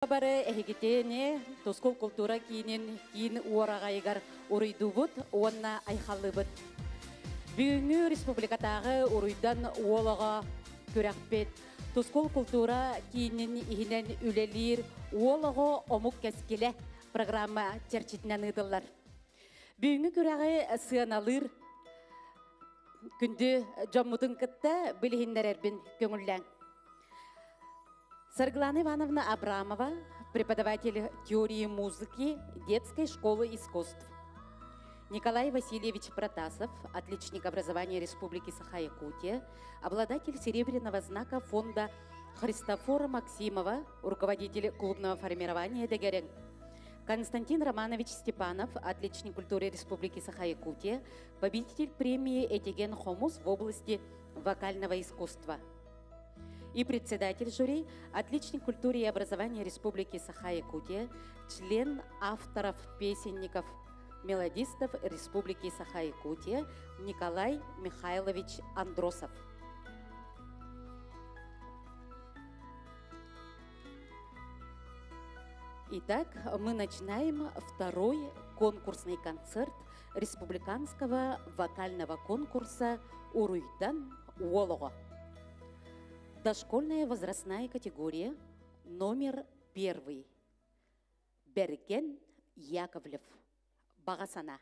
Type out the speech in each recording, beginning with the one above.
Бары эхигитене тоскол культура кийин уорагайгар уруйдубут уонна айхаллыбыт. Бүгүнгү республикатагы уруйдан уолага көрәкпет тоскол культура кийинин ихинен үлелир уолого омук кескиле программа черчитинен ыдыллар. Бүгүнгү көрәгы сыаналыр күндү жоммутун кытта билихиннерербин көңүлләң. Сарглана Ивановна Абрамова, преподаватель теории музыки детской школы искусств. Николай Васильевич Протасов, отличник образования Республики Саха-Якутия, обладатель серебряного знака фонда Христофора Максимова, руководитель клубного формирования «Дегерен». Константин Романович Степанов, отличник культуры Республики Саха-Якутия, победитель премии «Этиген Хомус» в области вокального искусства. И председатель жюри, отличник культуры и образования Республики Саха-Якутия, член авторов песенников, мелодистов Республики Саха-Якутия Николай Михайлович Андросов. Итак, мы начинаем второй конкурсный концерт республиканского вокального конкурса «Уруйдан Уолого». Дошкольная возрастная категория, номер 1. Берген Яковлев. Багасана.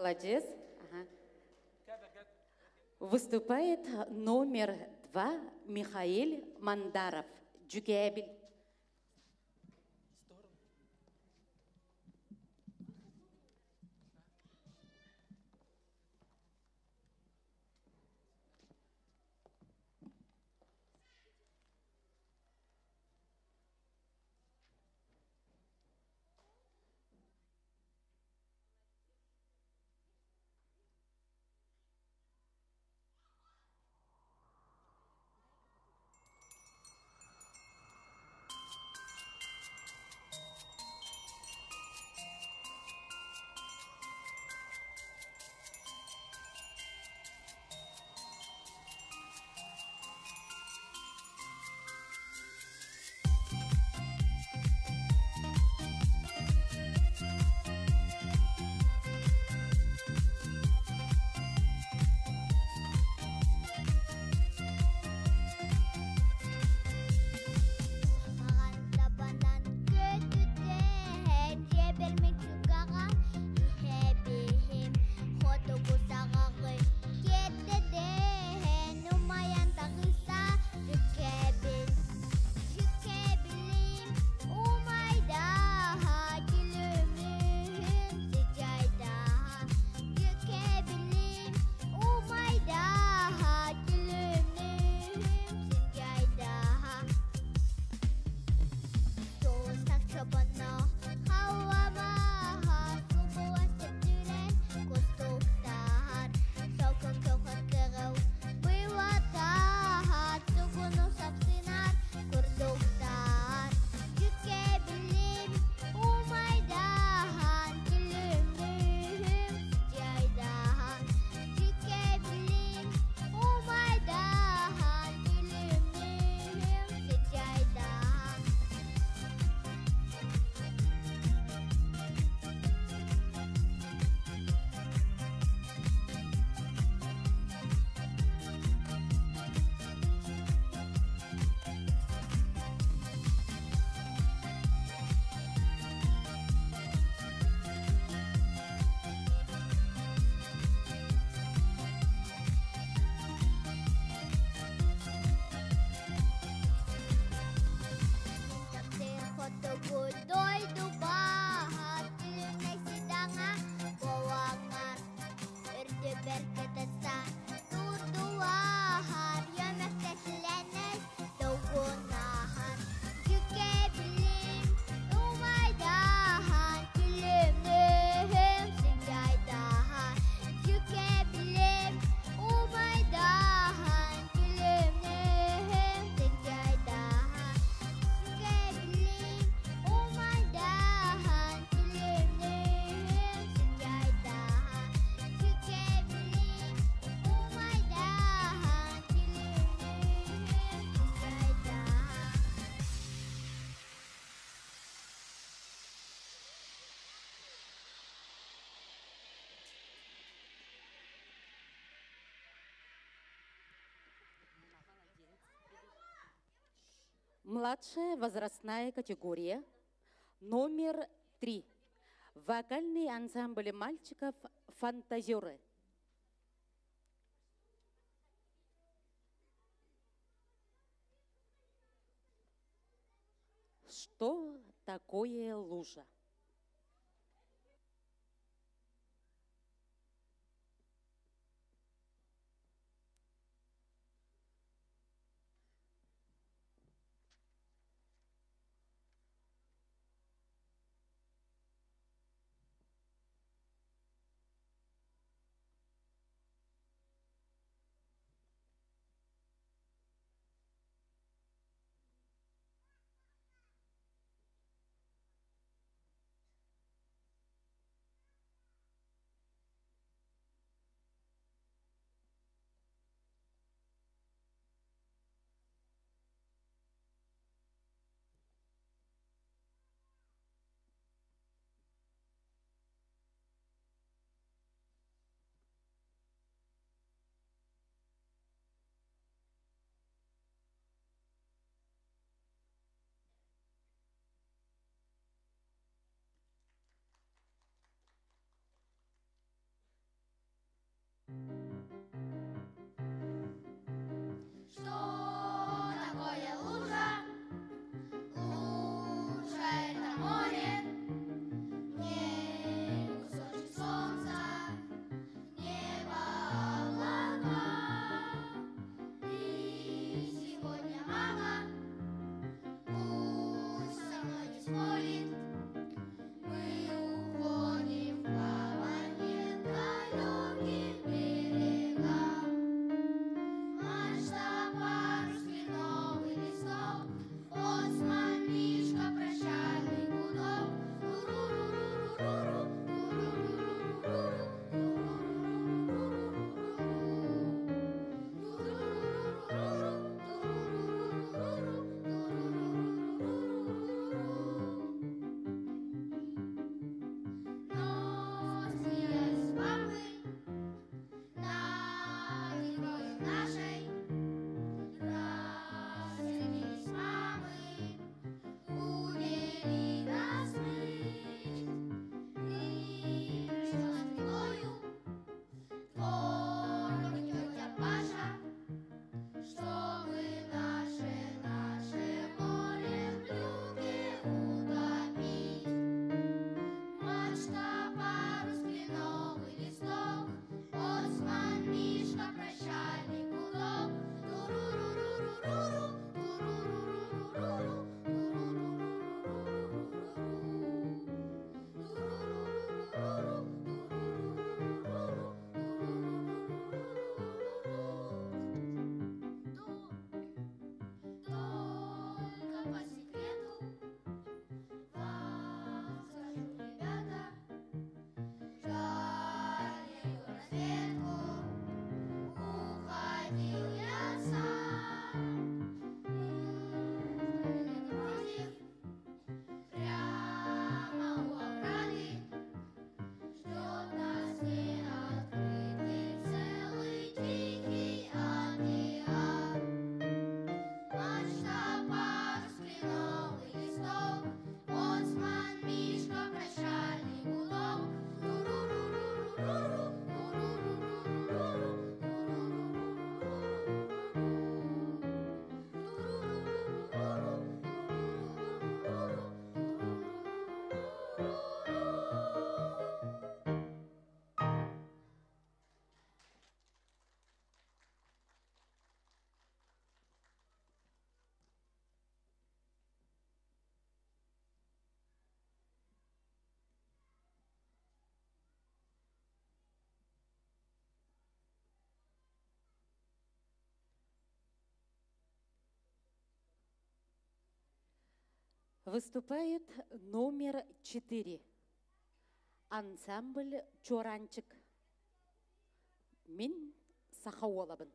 Молодец. Ага. Выступает номер 2 Михаил Мандаров. Джугебель. Младшая возрастная категория. Номер 3. Вокальный ансамбль мальчиков «Фантазеры». Что такое лужа? Что такое лужа? Лужа — это море, не кусочек солнца, небо облака. И сегодня мама пусть со мной не спорит, мы уходим в плаванье к далеким берегам. Мачта, парус, кленовый листок, боцман, мишка, прощальный гудок. Туру-ру-ру-ру-ру-ру, но смеялись с папой над игрой нашей. Рассердились мамы, увели нас мыть. Пришла с метлою дворник тетя Паша, чтобы наше море в люке утопить. Мачта, парус, кленовый листок, боцман, мишка, прощальный гудок. Туру-ру-ру-ру-ру-ру, туру-ру-ру-ру-ру-ру, только по секрету вам скажу, ребята, дальнюю разведку уходил я сам. Напротив, прямо у ограды, ждет нас неоткрытый целый тихий океан. Мачта, парус, кленовый листок, боцман, мишка, прощальный гудок. Туру-ру-ру-ру-ру-ру, Выступает номер 4. Ансамбль «Чоранчик». Мен Сахауалабын.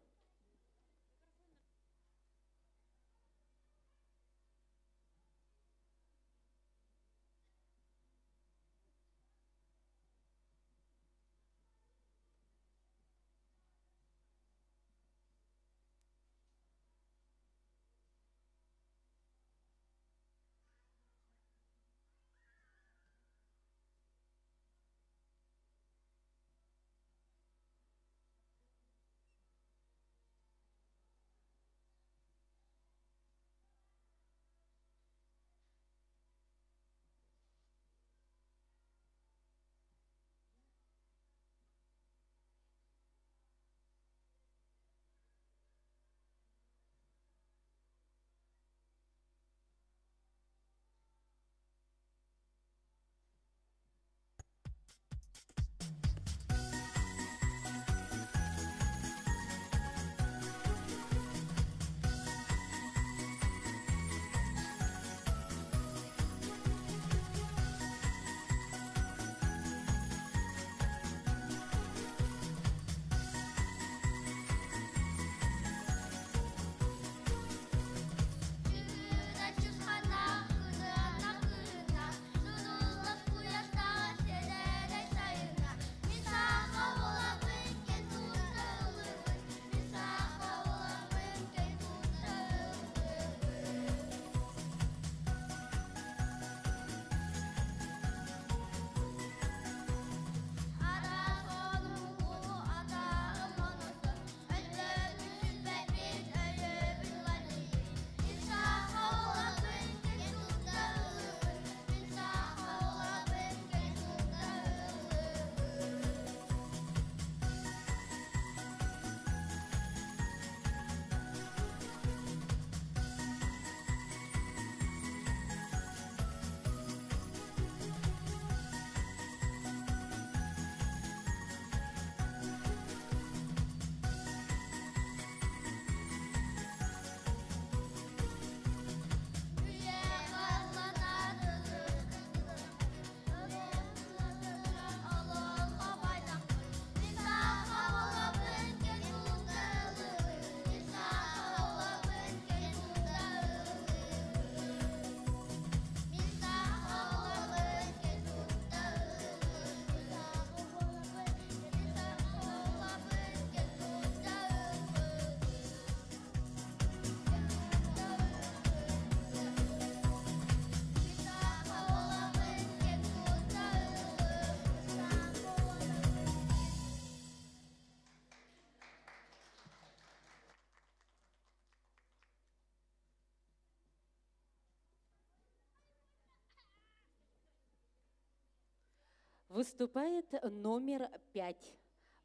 Выступает номер 5.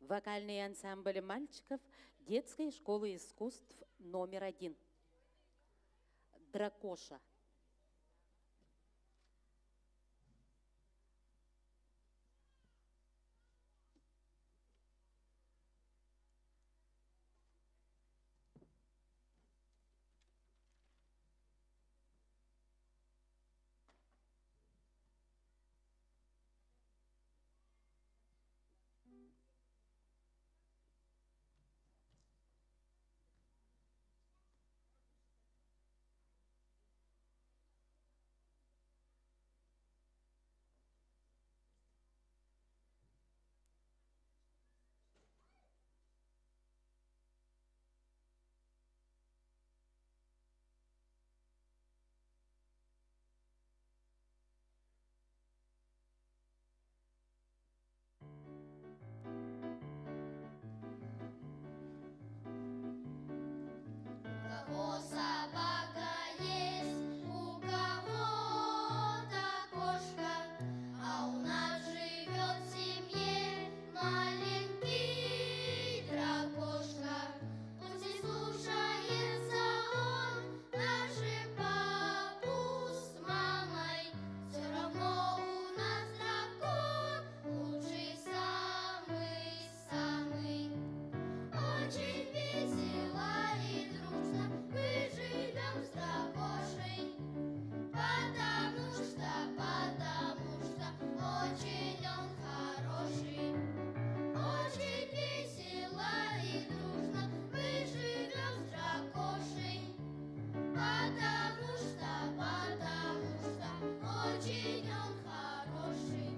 Вокальный ансамбль мальчиков детской школы искусств номер 1. Дракоша. У кого собака есть, у кого-то кошка, а у нас живет в семье маленький дракошка. Пусть и слушается он даже папу с мамой, все равно у нас дракон лучший самый-самый. Очень весело и дружно мы живем с дракошей, потому что очень он хороший. Очень весело и дружно мы живем с дракошей, потому что очень он хороший.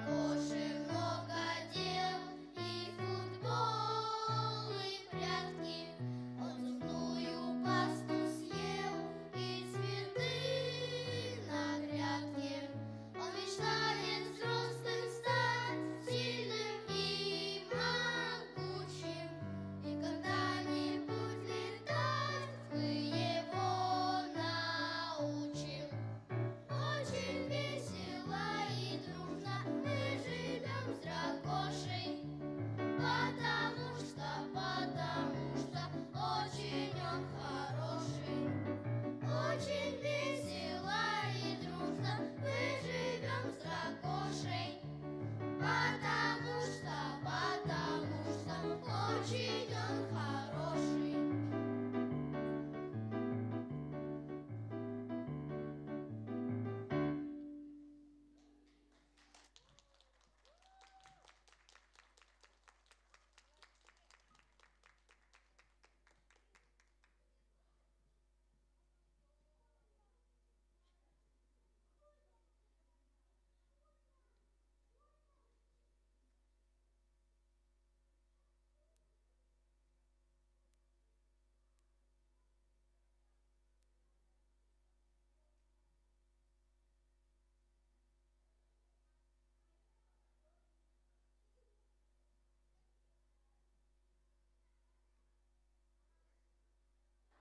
У дракоши много дел, и футбол, и прятки. Он зубную пасту съел, и цветы на грядке. Он мечтает взрослым стать, сильным и могучим, и когда-нибудь летать мы его научим. Очень весело и дружно мы живем с дракошей, потому что очень он хороший. Очень весело и дружно мы живем с дракошей, потому что очень он хороший.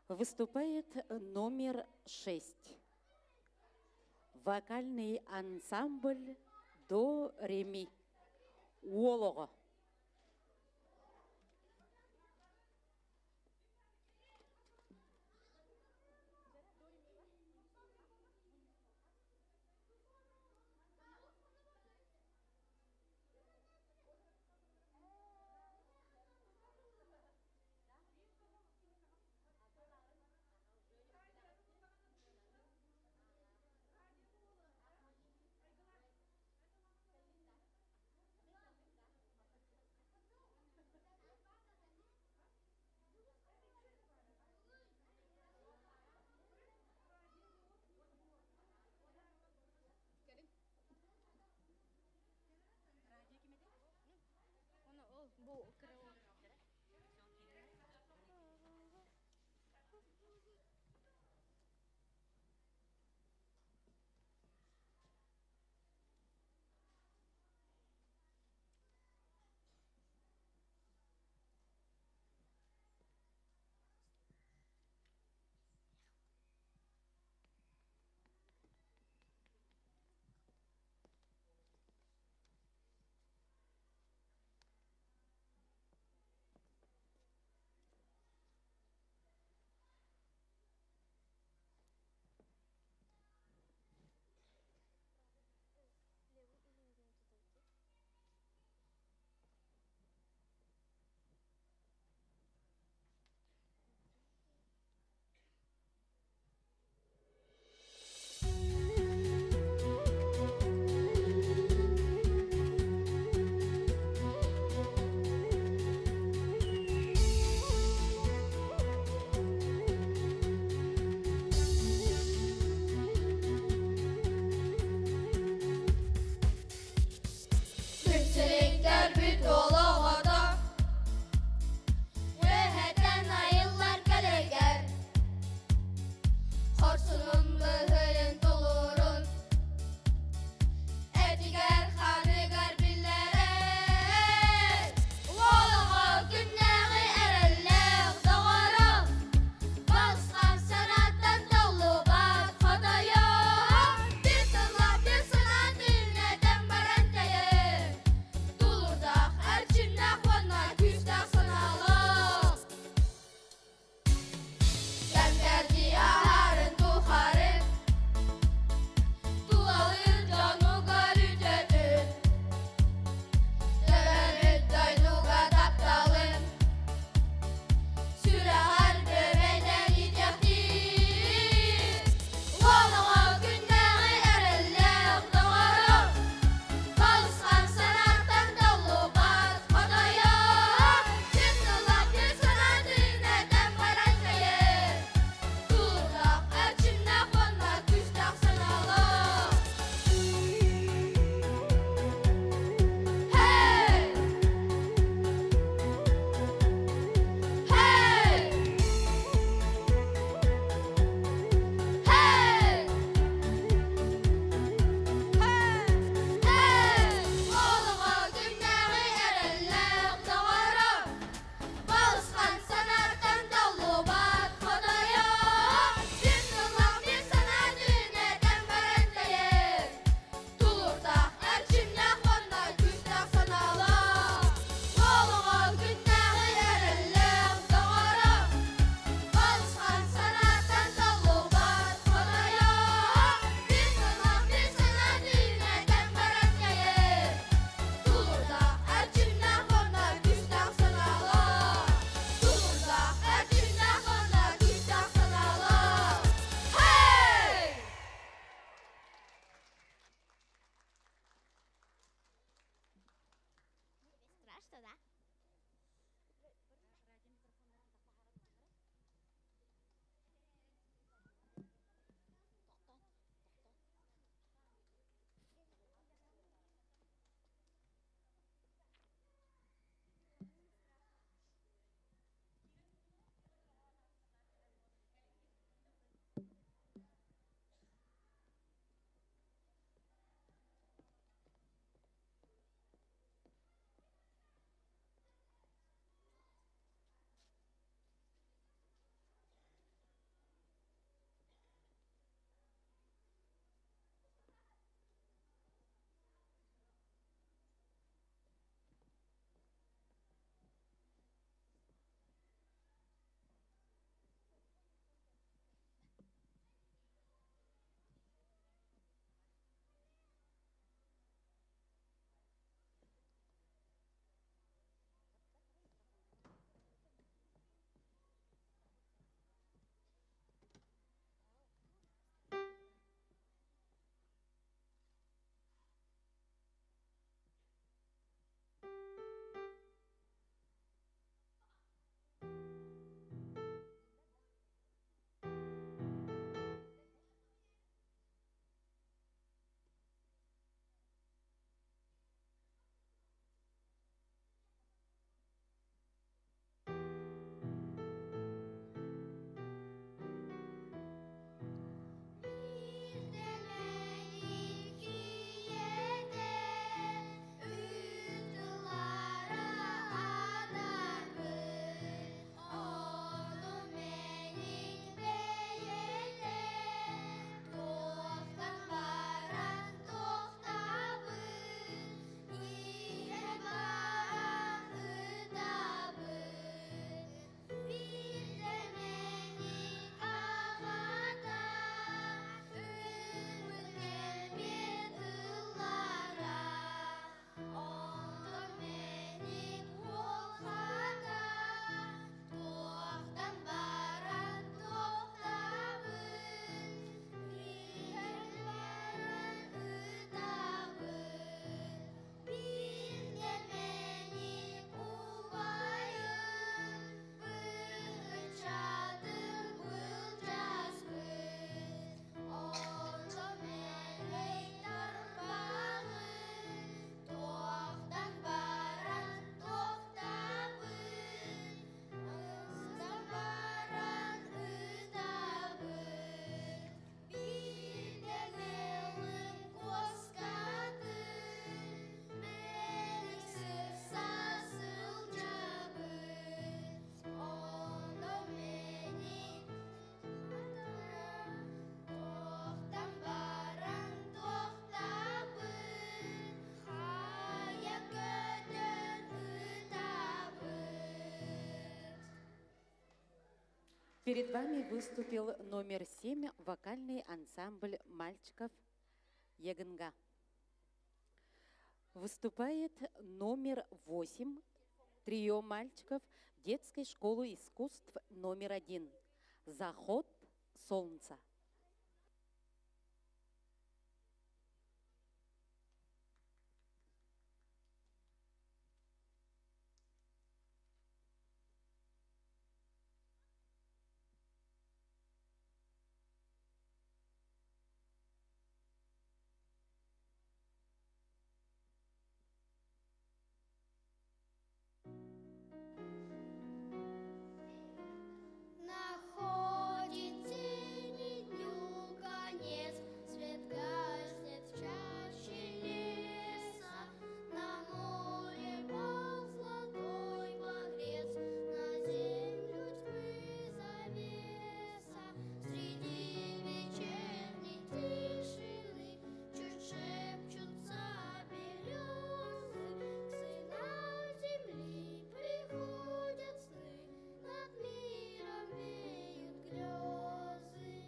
Выступает номер 6. Вокальный ансамбль до ре ми. Уолого. Перед вами выступил номер 7 вокальный ансамбль мальчиков Ягнга. Выступает номер 8 трио мальчиков детской школы искусств номер 1 «Заход солнца». Находит тени дню конец, свет гаснет в чаще леса, на море пал золотой багрец, на землю тьмы завеса. Среди вечерней тишины чуть шепчутся березы, к сынам земли приходят сны, над миром веют грезы.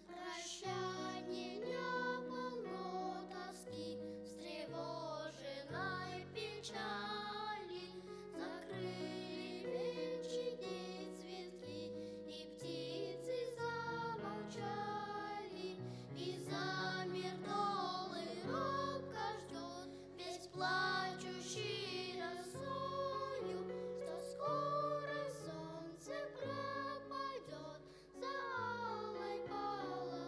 Прощанье дня полно тоски, встревоженной печали. Закрыли вечерние цветки, и птицы замолчали. И замер долой робко ждет весь плачущий росою, что скоро солнце пропадет за алой полосою.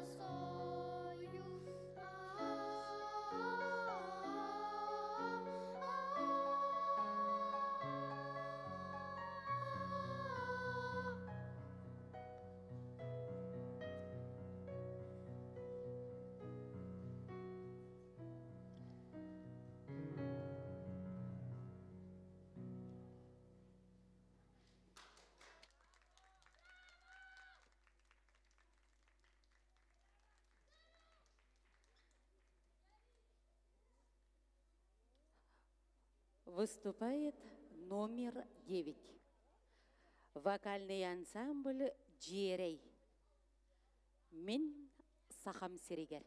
Выступает номер 9 вокальный ансамбль «Джерей». Мен Сахам Серегер.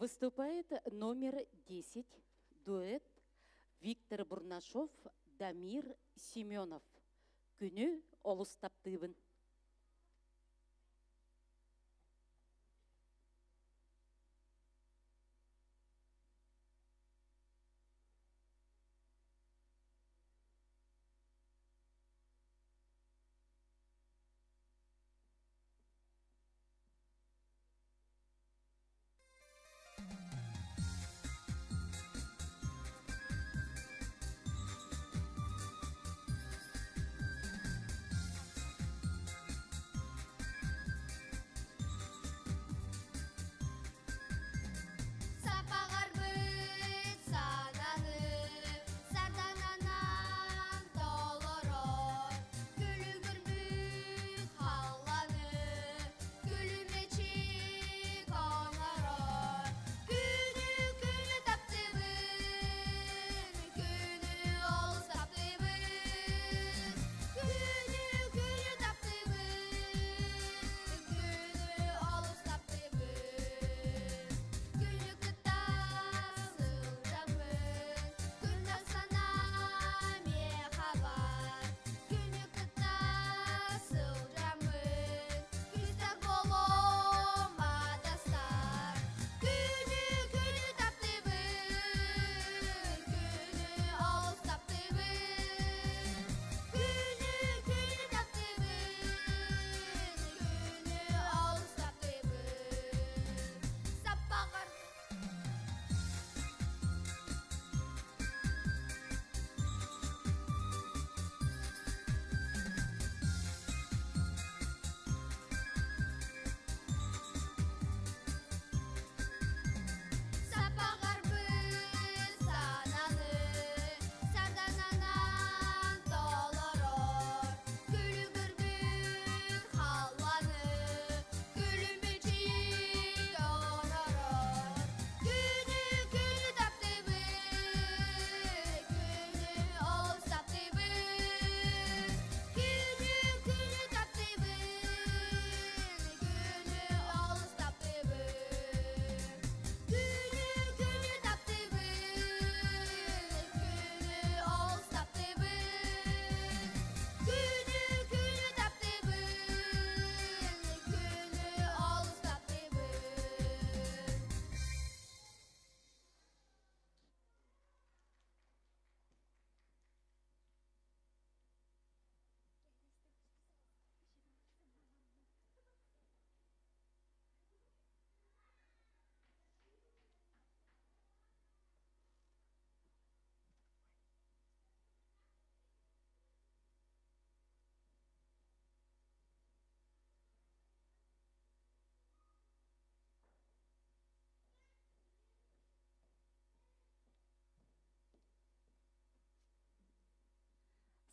Выступает номер 10, дуэт Виктор Бурнашов, Дамир Семенов. Күні олыстаптыбын.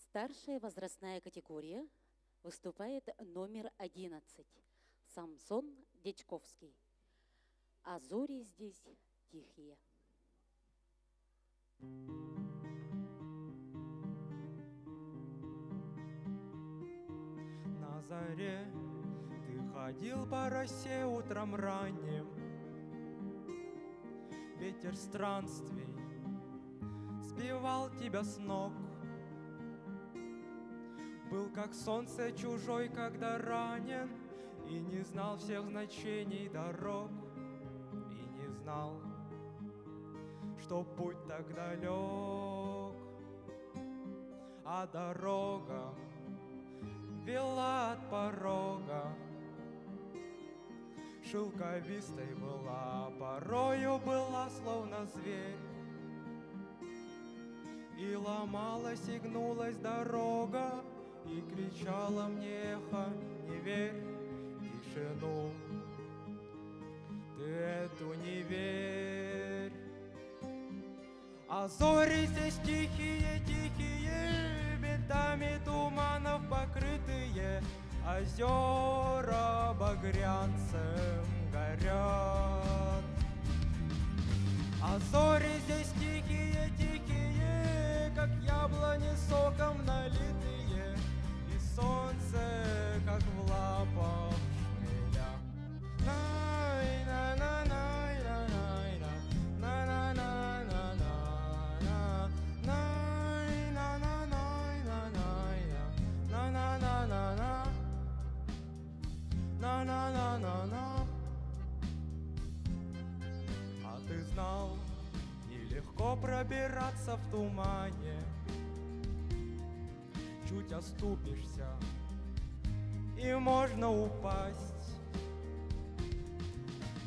Старшая возрастная категория выступает номер 11 Самсон Дечковский. А зори здесь тихие. На заре ты ходил по росе утром ранним, ветер странствий сбивал тебя с ног. Был как солнце чужой, когда ранен, и не знал всех значений дорог, и не знал, что путь так далек, а дорога вела от порога. Шелковистой была, порою была словно зверь, и ломалась и гнулась дорога, и кричала мне эхо: не верь в тишину, ты эту не верь. А зори здесь тихие, тихие, винтами туманов покрытые, озера багрянцем горят. А зори здесь тихие, тихие, как яблони соком налитые, и солнце, как в лапах шмеля. Най-на-на-най-на-най. тяжело пробираться в тумане. Чуть оступишься, и можно упасть.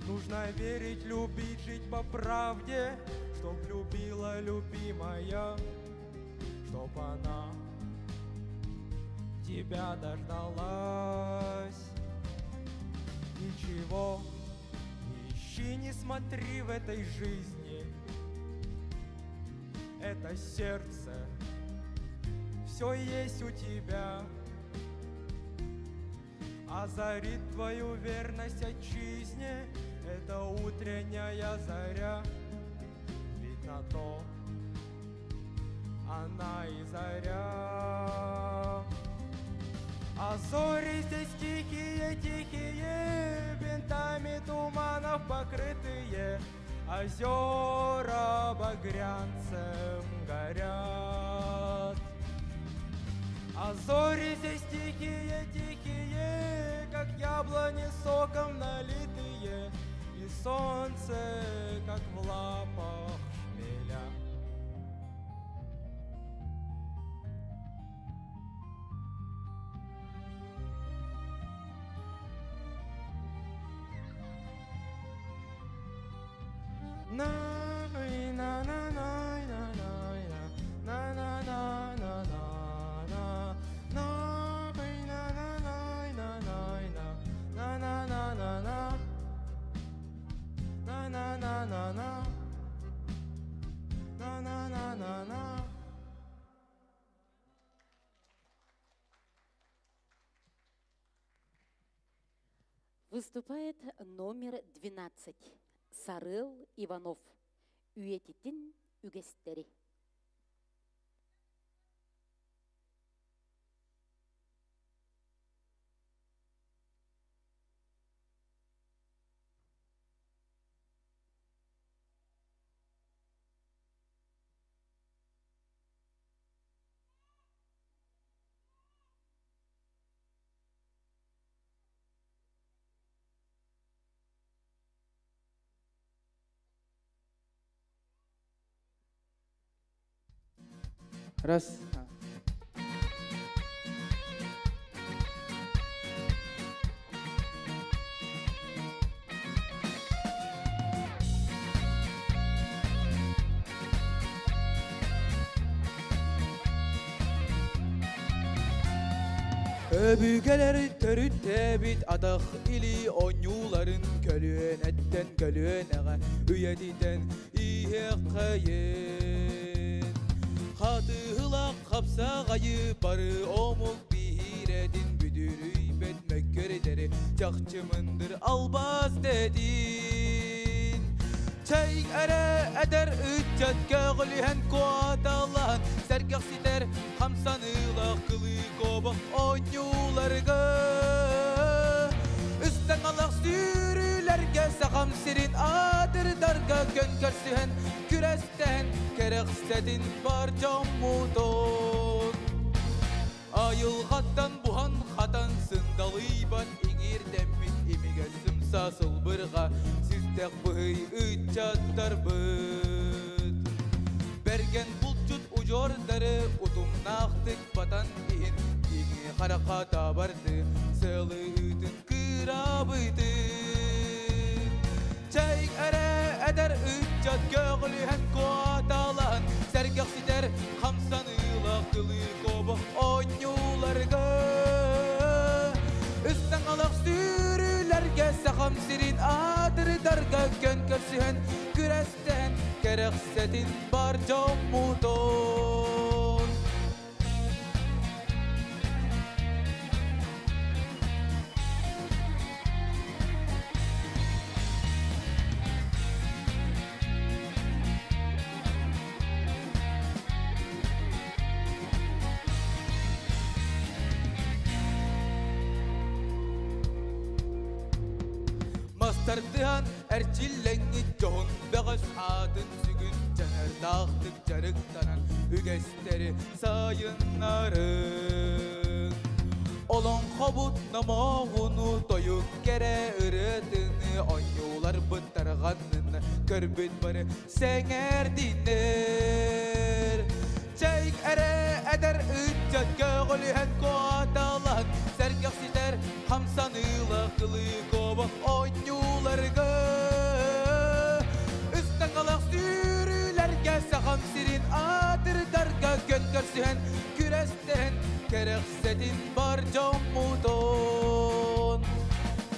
Нужно верить, любить, жить по правде, чтоб любила любимая, чтоб она тебя дождалась. Ничего не ищи, не смотри в этой жизни. Это сердце все есть у тебя. Озарит твою верность отчизне эта утренняя заря. Ведь на то она и заря. А зори здесь тихие, тихие, бинтами туманов покрытые, озера багрянцем горят. А зори здесь тихие, тихие, как яблони соком налитые, и солнце, как в лапах шмеля. Выступает номер 12. Сарыл Иванов. Үйетитин үгестери. Раз. Öbügeler törütte bit adak ili onyuların kölüen etten kölüeneğe üyediden ihe kayın. Hatıhılak kapsa gayı barı omuk bihiredin büdürüy betmek görederi cakçımındır albaz dedin. Çayık ere eder üccet köğlühen kuat Allah'ın sergah siter hamsanıla kılı kobak onyularga. Üstten Allah sürülerge sakam sirin adır darga gönkersühen küresten kereksedin barcam mudon. Ayılgattan buhan hatansın dalıyban igir demmit imige sımsasıl bırga siztek bıhıy üccattar bıt. Bergen bulcut ucordarı utum naktık batan bihin igi harakata bardı sığlı ütün kırabıydı. Çayık ere eder üccat köğlühen kuat Allah'ın sergah siter hamsanıyla kılı kobak onyularga. Üstten alak sürülerge sakam sirin adır darga gönkersühen küresten kereksetin barcam mudon. Mastardıhan erçillengi johun beğes adın sügün caner dağıtık carıktanan ügesteri sayınların. Олон хобут намағыну тойып кере ұрытыны ойнулар бұттарғанын көрбіт бары сәңердинер. Чайк әрі әдір үтчат көгіліген қуаталан сәргіқсіздер хамсанылы қылы көбі ойнуларға. Үстін қалақ сүрілерге сағам сирин атырдарға көн көрсіген күрестен керексетин бар жомутон.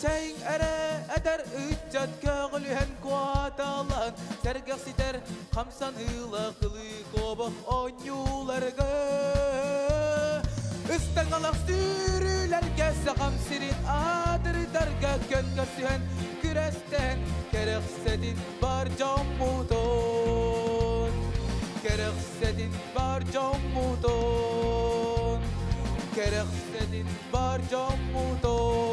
Чайң әрі әдір үтчат көгіліген қуаталан сәргіқсіздер хамсанылы қылы көбі ойнуларға. Үстін қалақ сүрілерге сағам сирин атырдарға көн көрсіген күрестен керексетин бар жомутон. Керексетин бар жомутон. Керексетин бар жомутон.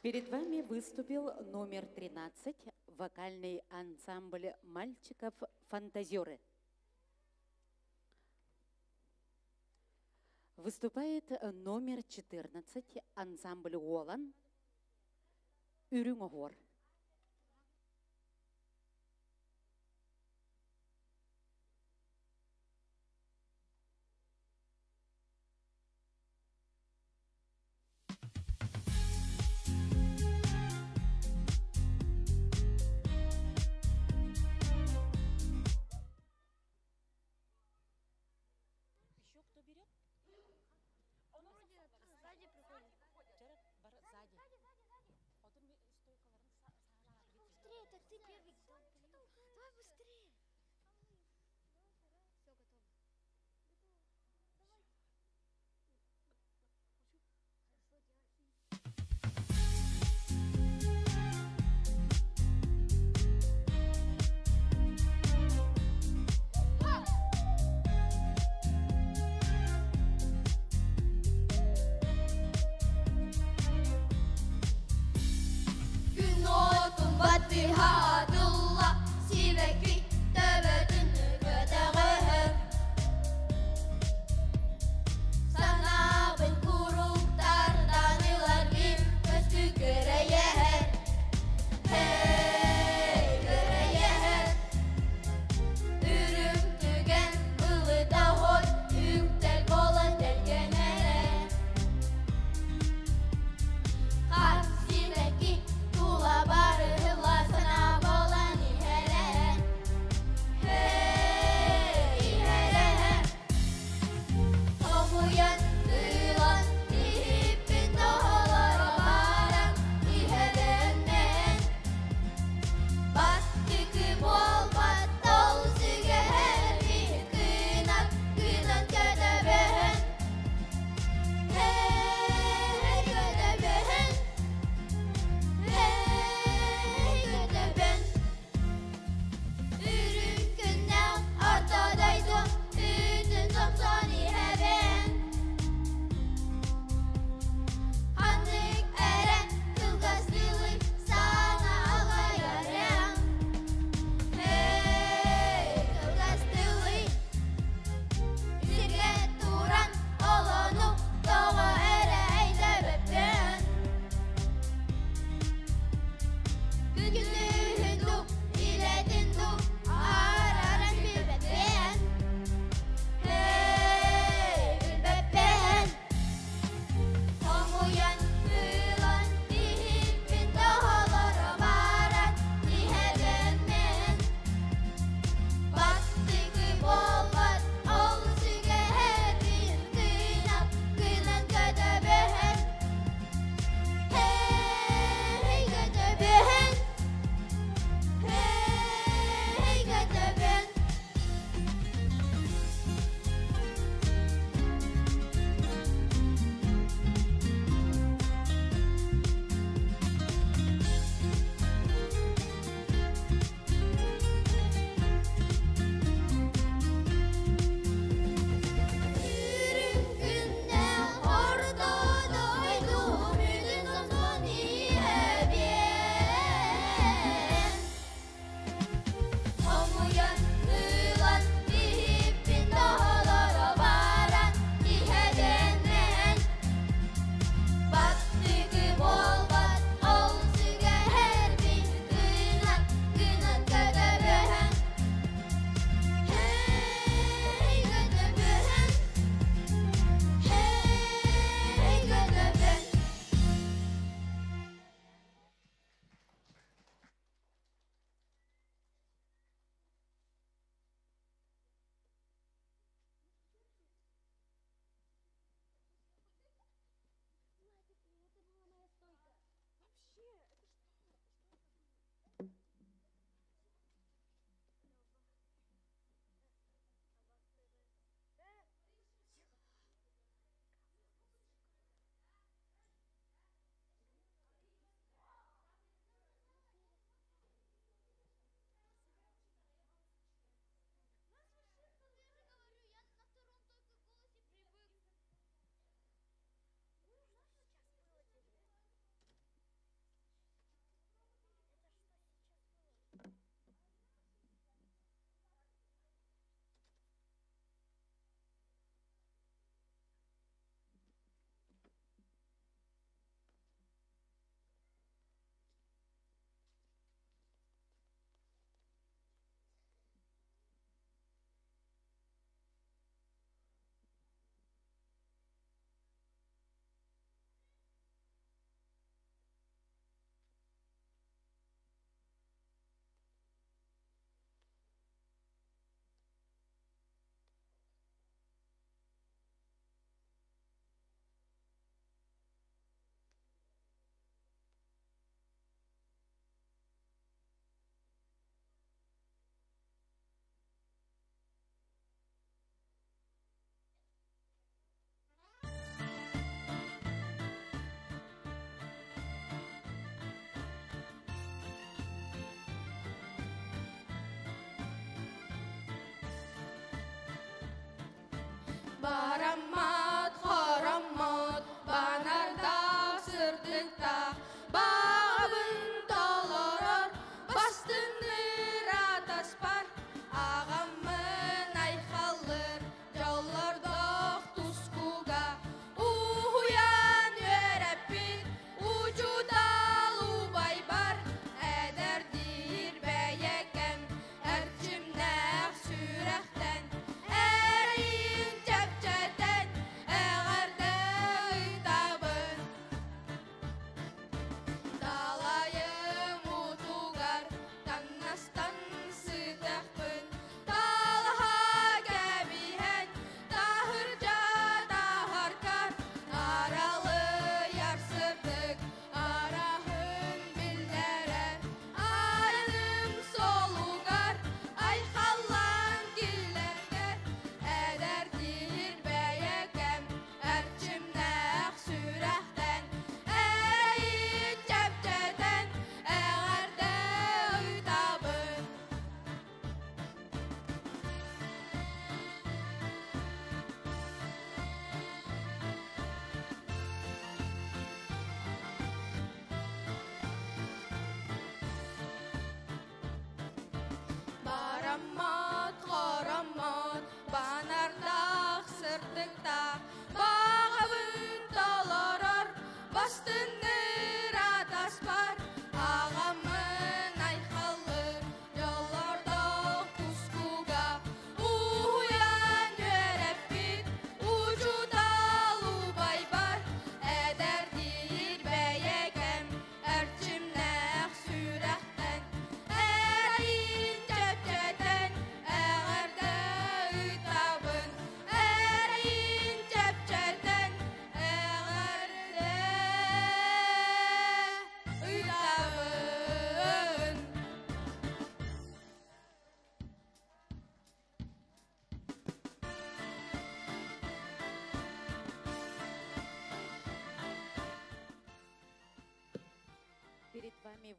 Перед вами выступил номер 13, вокальный ансамбль мальчиков-фантазеры. Выступает номер 14, ансамбль Олан, Үрүңогор. Ты первый. Давай быстрее. Все, готово.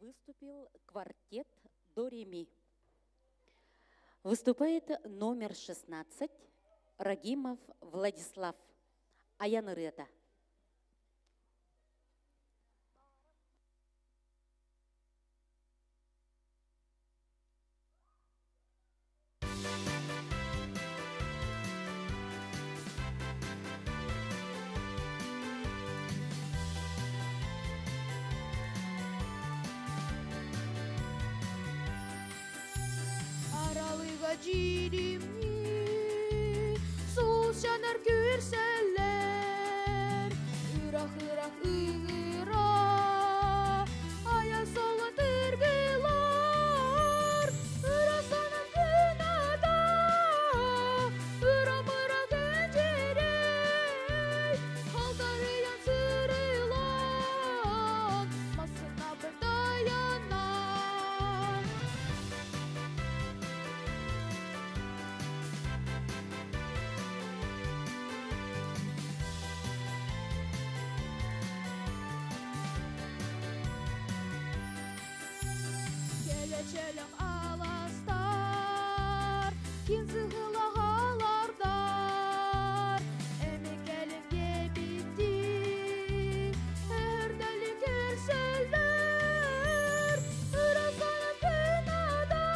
выступил квартет до-ре-ми. Выступает номер 16 Рагимов Владислав. Аянырыта. Аралыга жиримни, сус жанар күрселер, ырах-ырах ыгыра, ая солы тыргылар, ырасанан күнада, ыра-мыра кенжерей, халтарыян сырылан, масына бір таянан. Келечелем аластар, кинзыгылагалардар, эмекелим кебитти, эрдели керселдер, ырасанын күнада,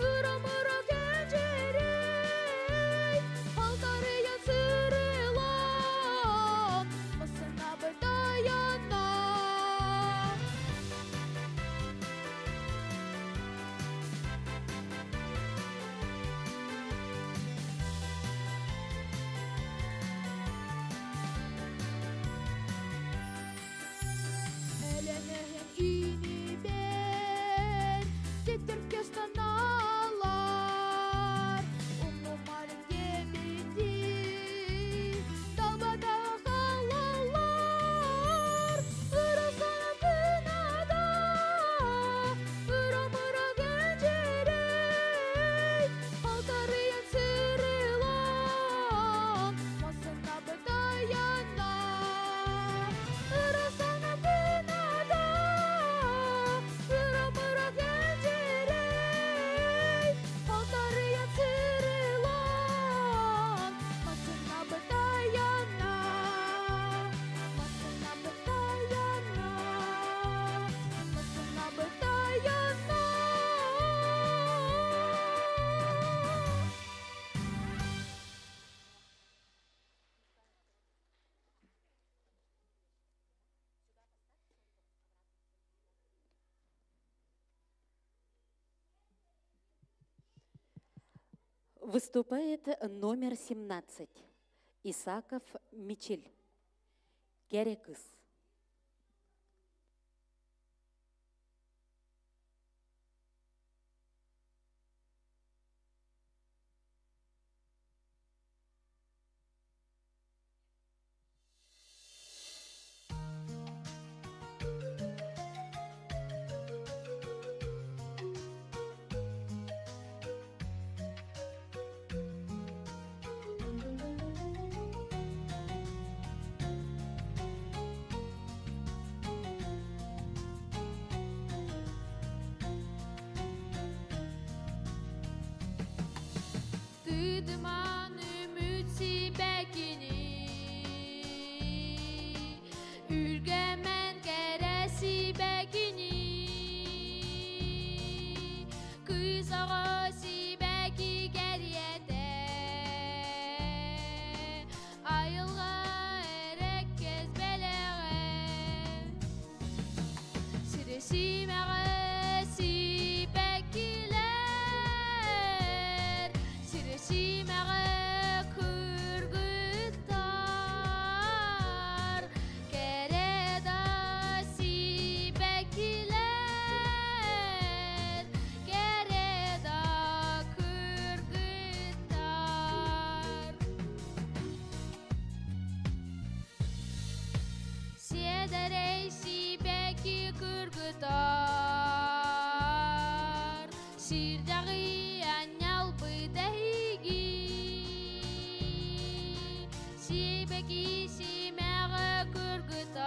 ыра-мыра кенжерей, халтарыян сырылан, масына бір таянан. Эленehen ini ben Tetirke stanalar Umumarın gemidi Dalbada kalalar Irasana kınada Iramıra gencerey Haltarıyan sırılan Masına bir dayanan Irasana kınada Iramıra gencerey Haltarıyan sırılan Masına bir dayanan Masına bir dayanan Masına bir dayanan Выступает номер 17 Исаков Мичель. Керекыс. Dıdıman ümütsi bekini Ülgemen keresi bekini Kız ağası beki geriyede Ayılga erek kezbeleğe Siresi meğesi bekiler Siresi meğe kırgıttar Keredasi bekiler Kereda kırgıttar Siedereysi beki kırgıttar Sirdağı anyal bıdahigi Si beki si meğe kırgıttar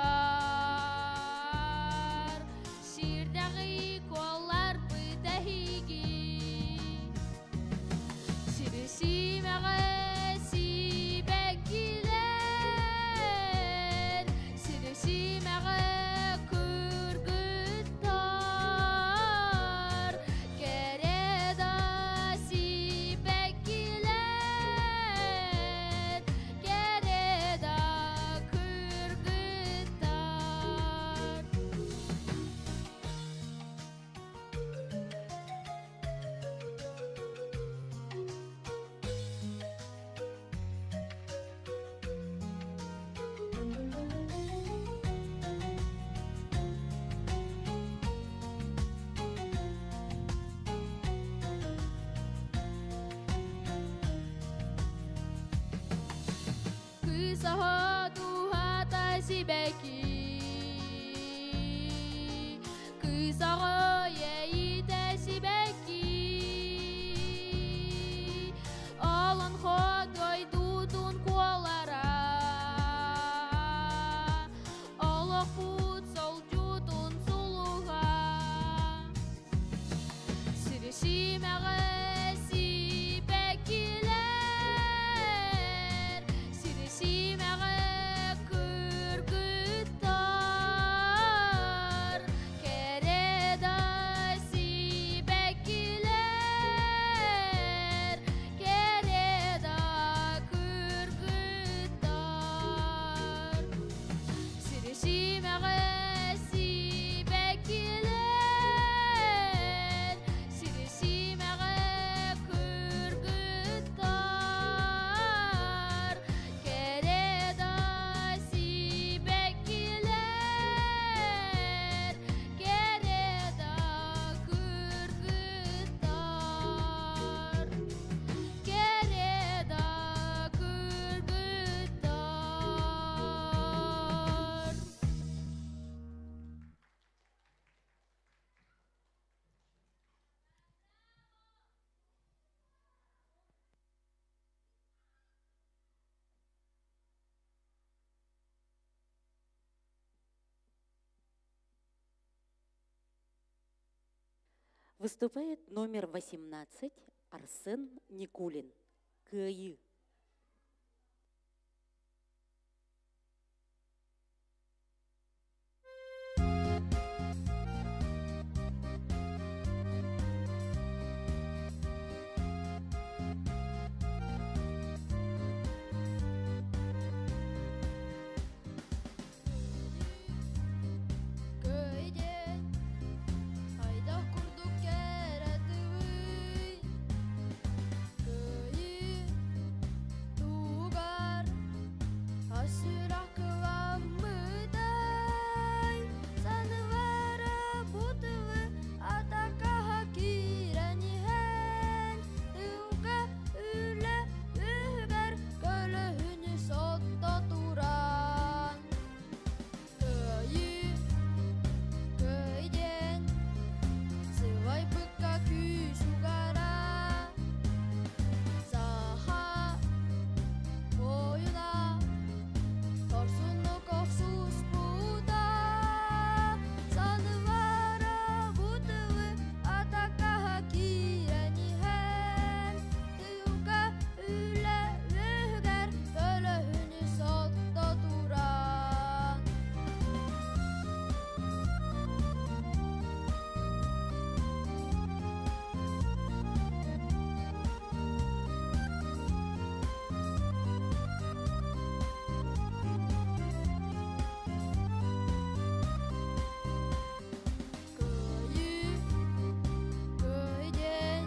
кысаға туғата сибәки. Кысаға ейті сибәки. Алан ходай дудун колара. Алақ пут сол жутун сулуға. Сиресимәғі сибәкилер. Сиресимәғі күргіттар. Кереда сибәкилер. Кереда күргіттар. Сиресимәғі сибәкилер. Сиресимәғі күргіттар. Кереда сибәкилер. Кереда күргіттар. Кереда күргіттар. Выступает номер 18 Арсен Никулин. КИ. Көйден айда курдук керетуй. Көйі тугар асырақ кыламыдай. Санывары бутывы атакаға кирәнихен. Туға үлі үгәр көліхіні сотта туран. Көйі көйден сывай пыкка күйсугара. Саха бойына торсуну коксус буда. Санывара бутывы атакаға кирәнихен. Туга үлі үгәр көліхіні сотта туран. Көйі көйден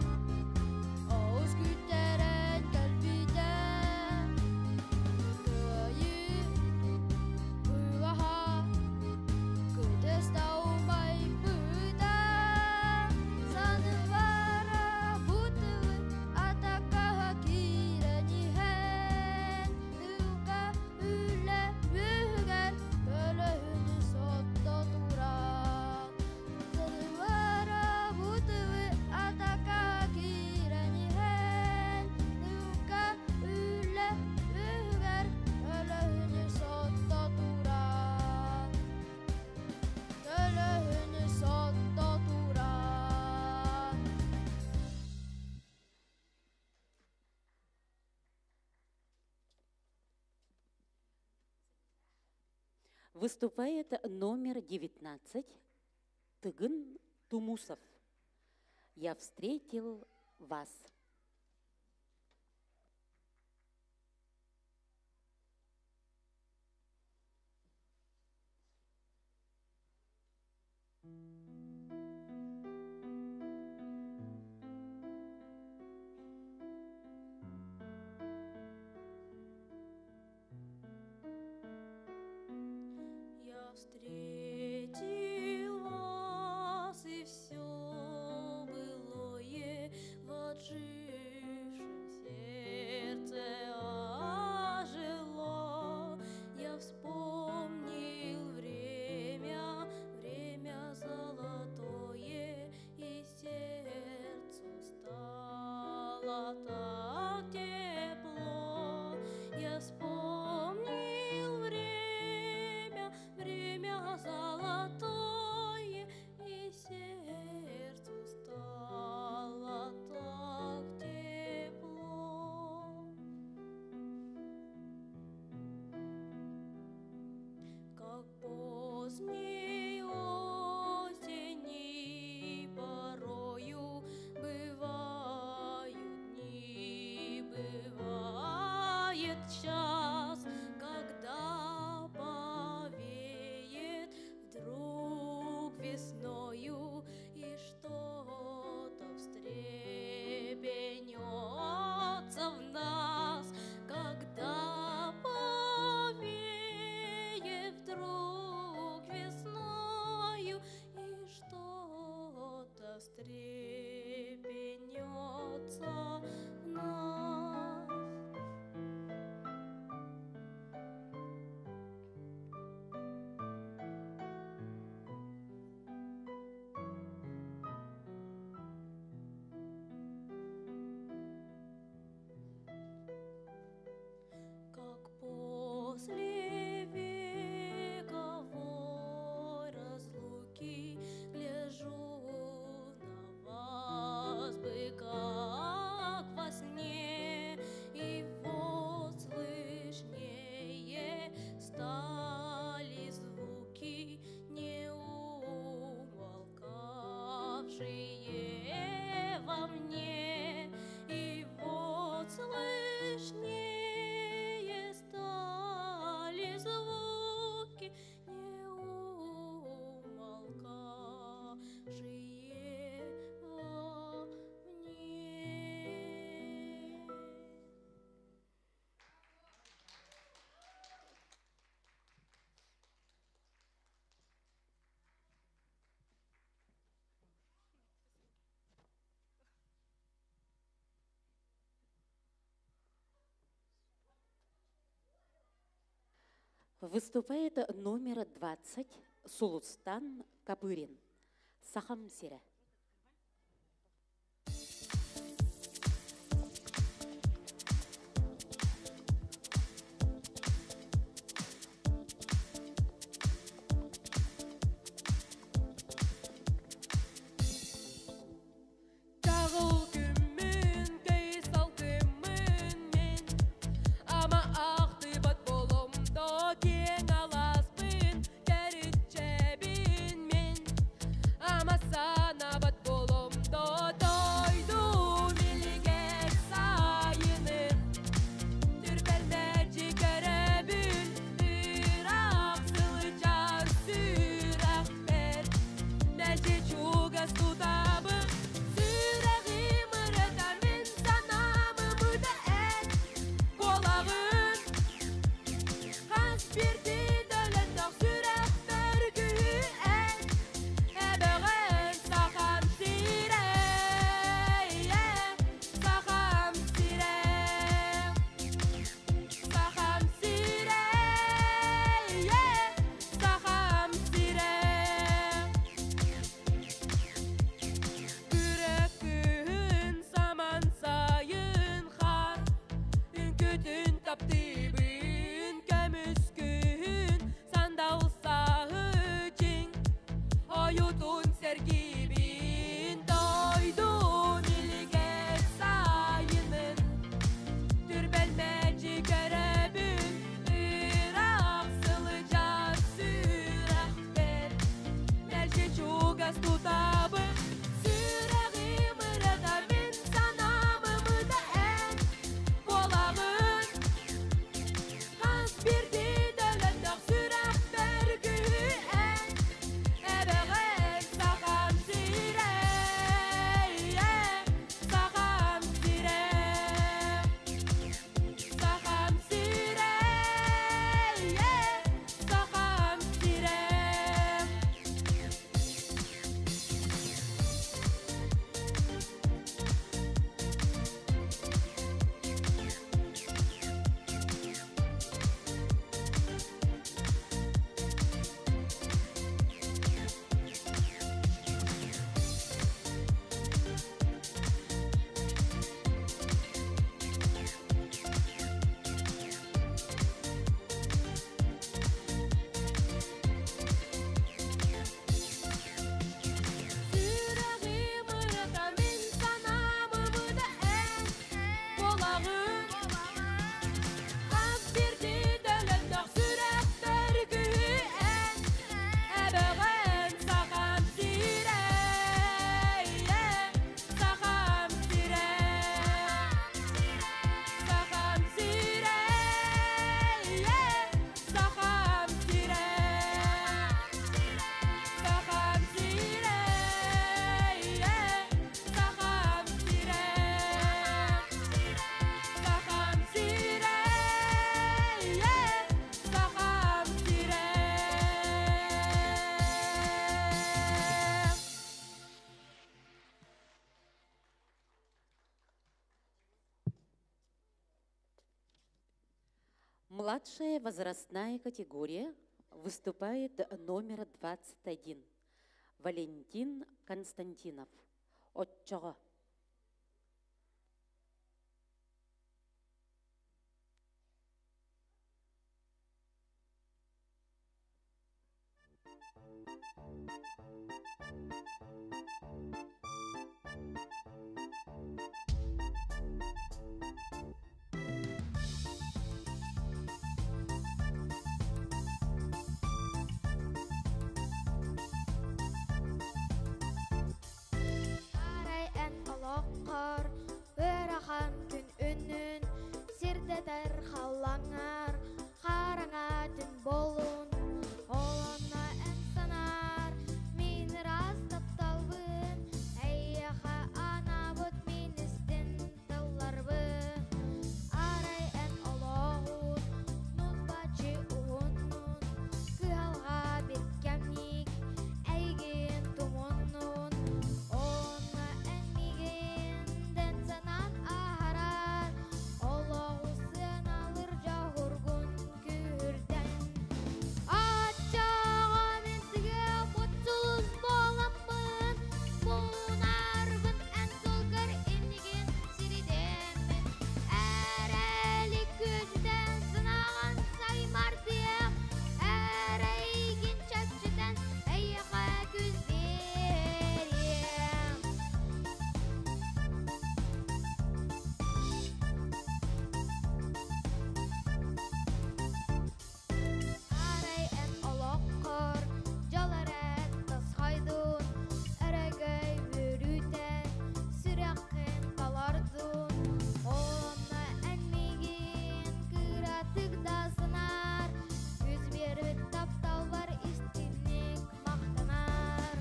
ауыз күттерен кәлбиден. Көйі куаха күтес таумай бұда. Санывара бутывы атакаға кирәнихен. Туға үлі үгәр көліхіні сотта туран. Санывара бутывы атакаға кирәнихен. Туға үлі үгәр көліхіні сотта туран. Көліхіні сотта туран. Выступает номер 19 Тыгын Тумусов. Я встретил вас. Я встретил вас, и все былое в отжившем сердце ожило. как поздней осени порою бывают дни, бывает час, когда повеет вдруг весною и что-то встрепенется в нас, когда повеет вдруг весною и что-то встрепенется в нас. Как после вековой разлуки гляжу на вас бы как во сне, и вот слышнее стали звуки, не умолкавшие во мне, и вот слышнее стали звуки, не умолкавшие во мне. Выступает номер 20 Сулустан Кабырин. Сахам Сире. Тағыл күмін, кей салқымын мен, ама ақтыбат болымды кең аласпын, кәрітчәбін мен, ама сана Младшая возрастная категория выступает номер 21. Валентин Константинов. Отчого. Арай ән олоққар, өрахан күн үнін, сирдедер халаңар, қараңа түн болун. Олана ән санар, мен растап талбын, әйяға анабыт мен істін талларбын. Арай ән олоғын, нұзбачы ұғынын, күалға беткемник, әйген тумонын. Ona emmigenden sanan aharar, Allah'usen alır cahurgun kürden. Açağın entige mutsuz bolamın, Bunarbın en solgar ennigen siridemin. Erelik gücden sınağın saymar diyem, Ereygin çakçıdan eyyağa güz veriyem. Арай ән олоққыр, жаларат тасқайдын, әрәгәй бүрүтән, сүрәққен қалардын. Олана әнмеген кыратық да сынар, күз беріп таптал бар истинник мақтанар.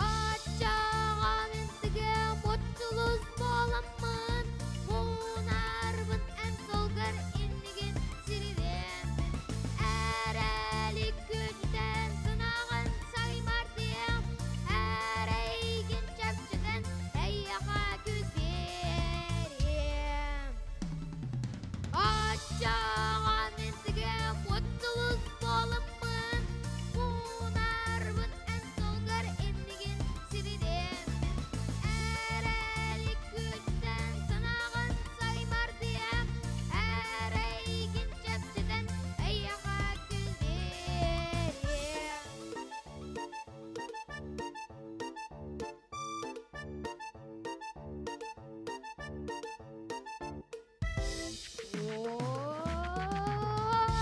Açağın entige mutsuz bolamın, Bunarbın en solgar ennigen siridemin. Erelik gücden sınağın saymar diyem, Ereygin çöpçüden eyyağa güz veriyem. Açağın entige mutsuz bolamın, Bunarbın en solgar ennigen siridemin. Erelik gücden sınağın saymar diyem, Ereygin çöpçüden eyyağa güz veriyem.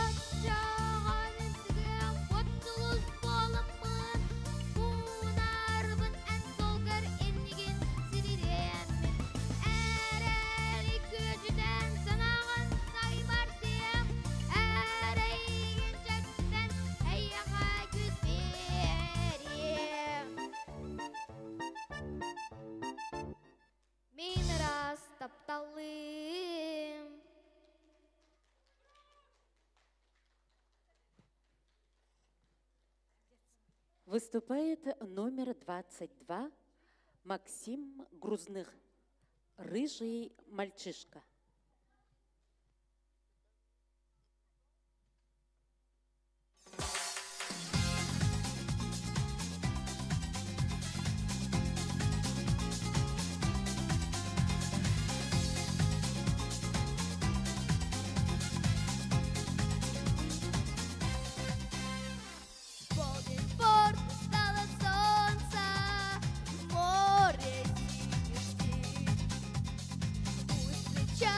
Açağın entige mutsuz bolamın, Bunarbın en solgar ennigen siridemin. Erelik gücden sınağın saymar diyem, Ereygin çöpçüden eyyağa güz veriyem. Мен растап талым. Выступает номер 22. Максим Грузных. Рыжий мальчишка. Полдень порт стало солнце, море синюшки. Пусть встречает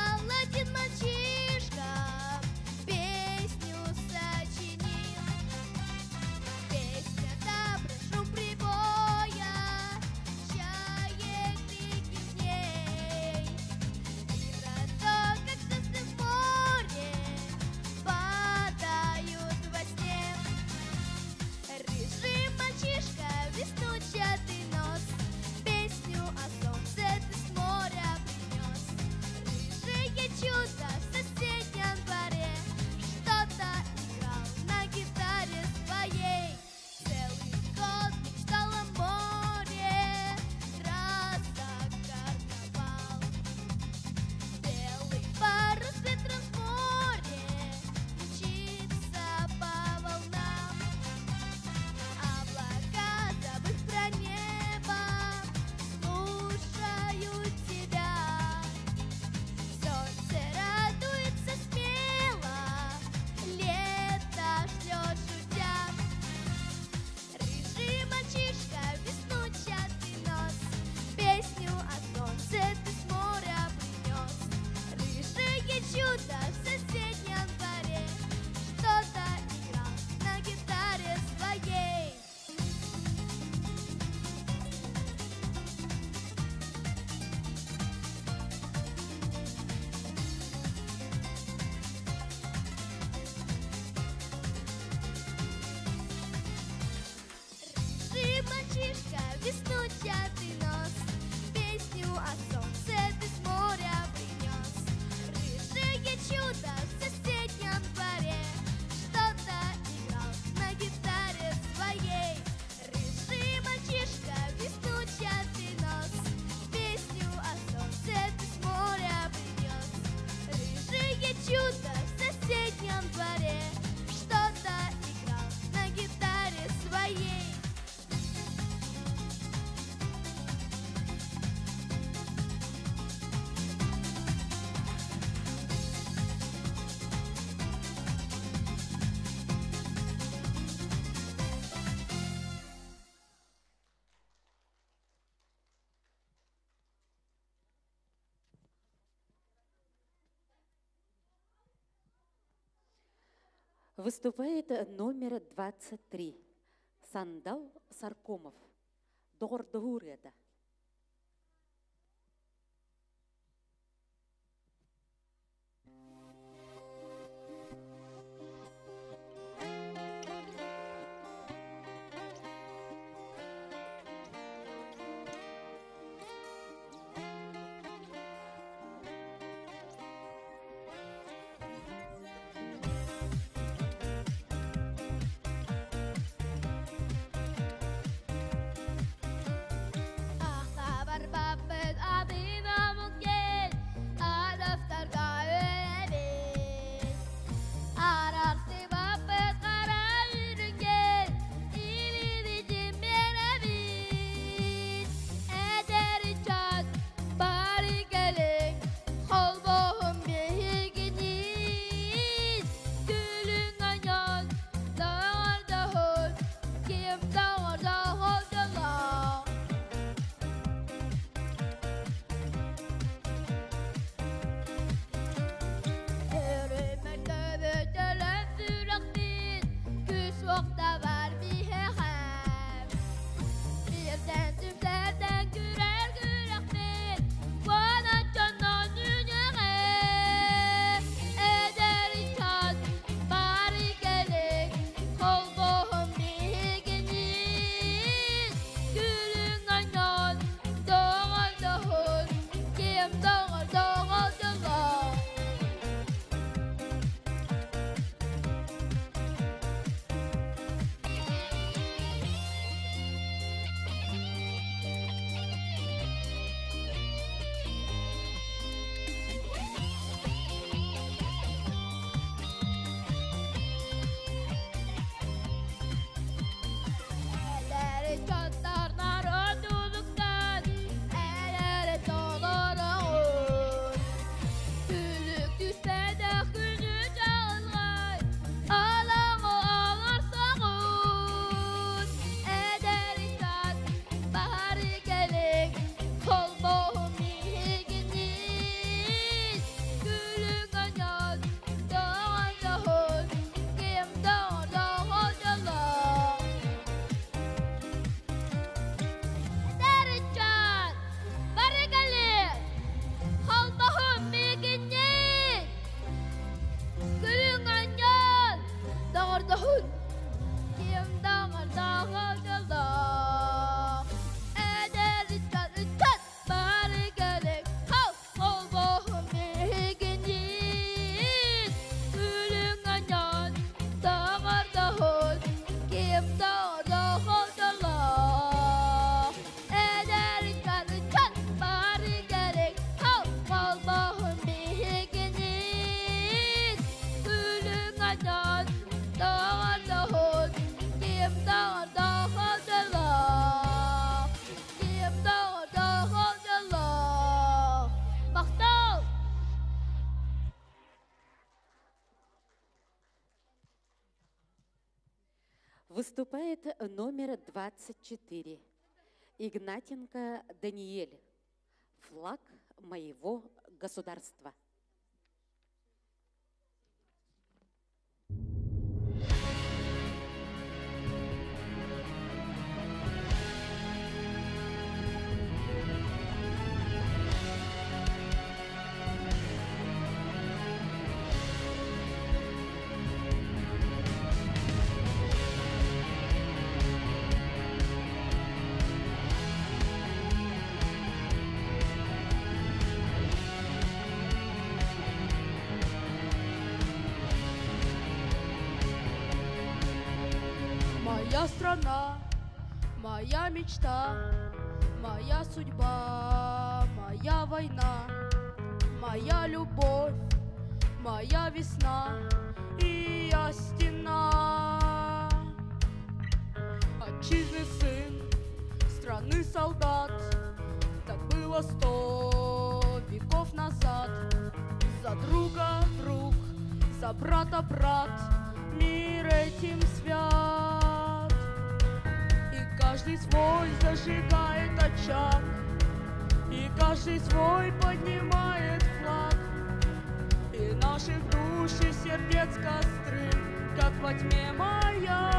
мальчишка, веснущатый нос, песню о солнце без моря принес. Рыжее чудо в соседнем дворе что-то играл на гитаре своей. Рыжий мальчишка, веснущатый нос, песню о солнце без моря принес. Рыжее чудо в соседнем дворе что-то играл на гитаре своей. Выступает номер 23. Сандал Саркомов. Дордогурета. Выступает номер 24. Игнатенко Даниэль. Флаг моего государства. Моя страна, моя мечта, моя судьба, моя война, моя любовь, моя весна и я стена. Отчизны сын, страны солдат, так было 100 веков назад. За друга друг, за брата брат, мир этим свят. И каждый свой зажигает очаг, и каждый свой поднимает флаг. И наших душ и сердец костры, как во тьме маяк.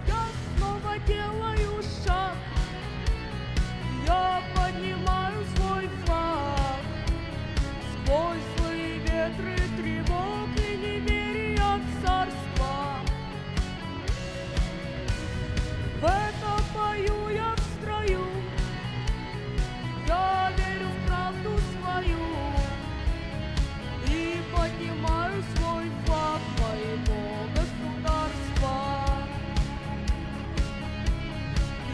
Я снова делаю шаг, я поднимаю свой флаг. Сквозь злые ветры тревог и неверия царства. В это пою я в строю, я верю в правду свою и поднимаю свой флаг моего государства.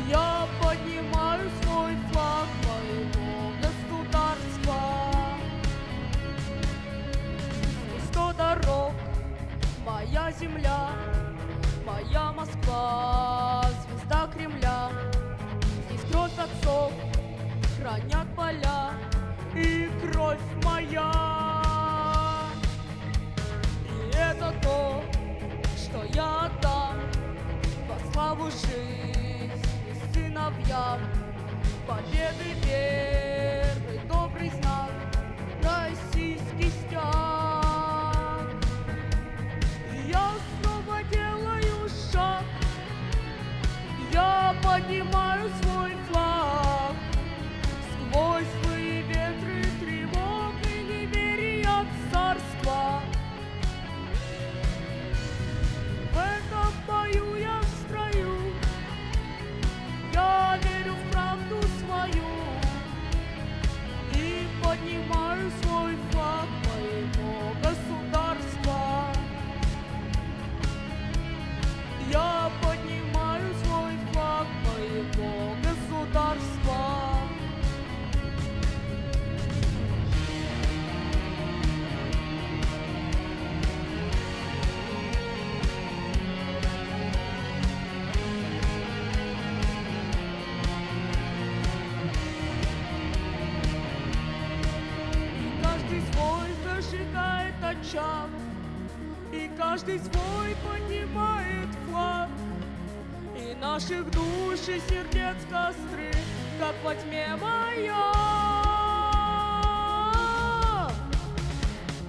Я поднимаю свой флаг моего государства. 100 дорог, моя земля, моя Москва, звезда Кремля. Здесь кровь отцов хранят поля и кровь моя. И это то, что я отдам во славу жизни сыновьям. Победы верный добрый знак, российский стяг. И я снова делаю шаг, я поднимаю свой флаг. Сквозь злые ветры тревог и неверия царства. В этом бою я в строю, я верю в правду свою и поднимаю свой флаг моего государства. Я поднимаю свой флаг моего государства. И каждый свой зажигает очаг, и каждый свой поднимает флаг. И наших душ и сердец костры, как во тьме маяк.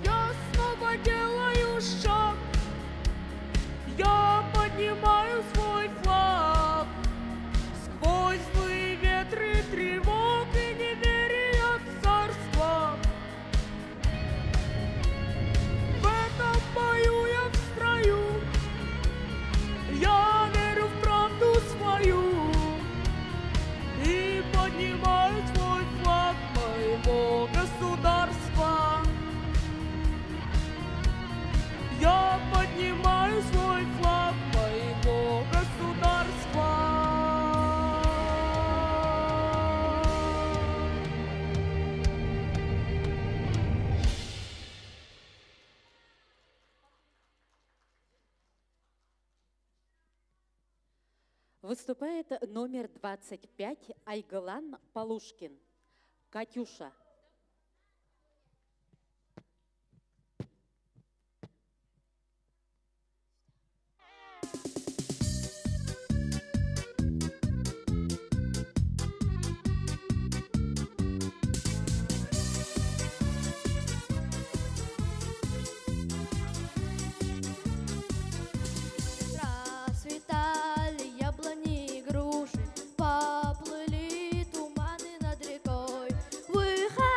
Я снова делаю шаг, я поднимаю свой флаг. Сквозь злые ветры тревог и неверия царства. В этом бою я в строю, я верю в правду свою и поднимаю свой флаг моего государства. Я поднимаю свой флаг моего государства. Выступает номер 25 Айгылан Полушкин. «Катюша». Расцветали яблони и груши, поплыли туманы над рекой. Выходили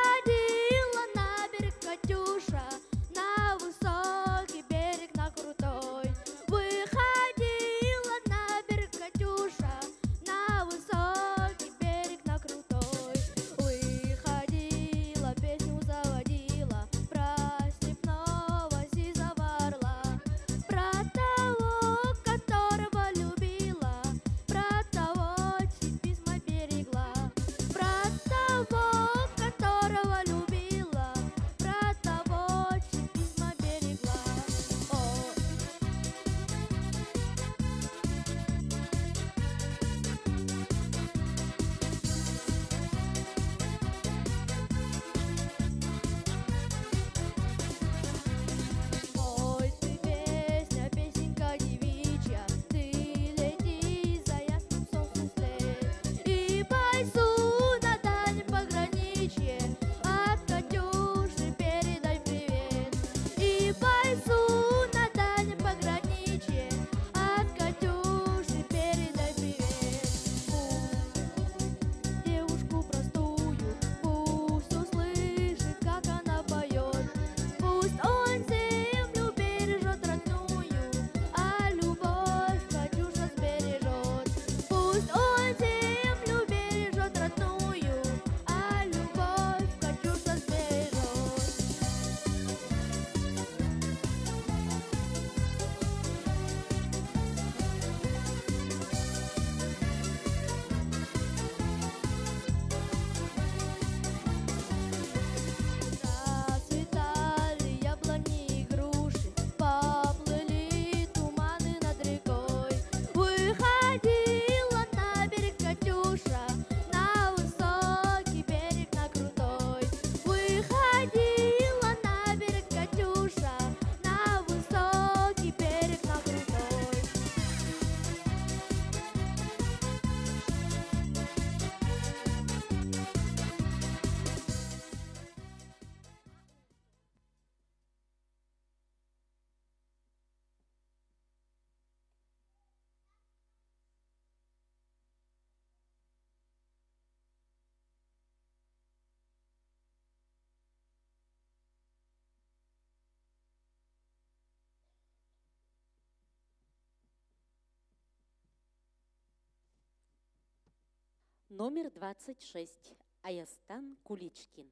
Номер 26. Аястан Куличкин.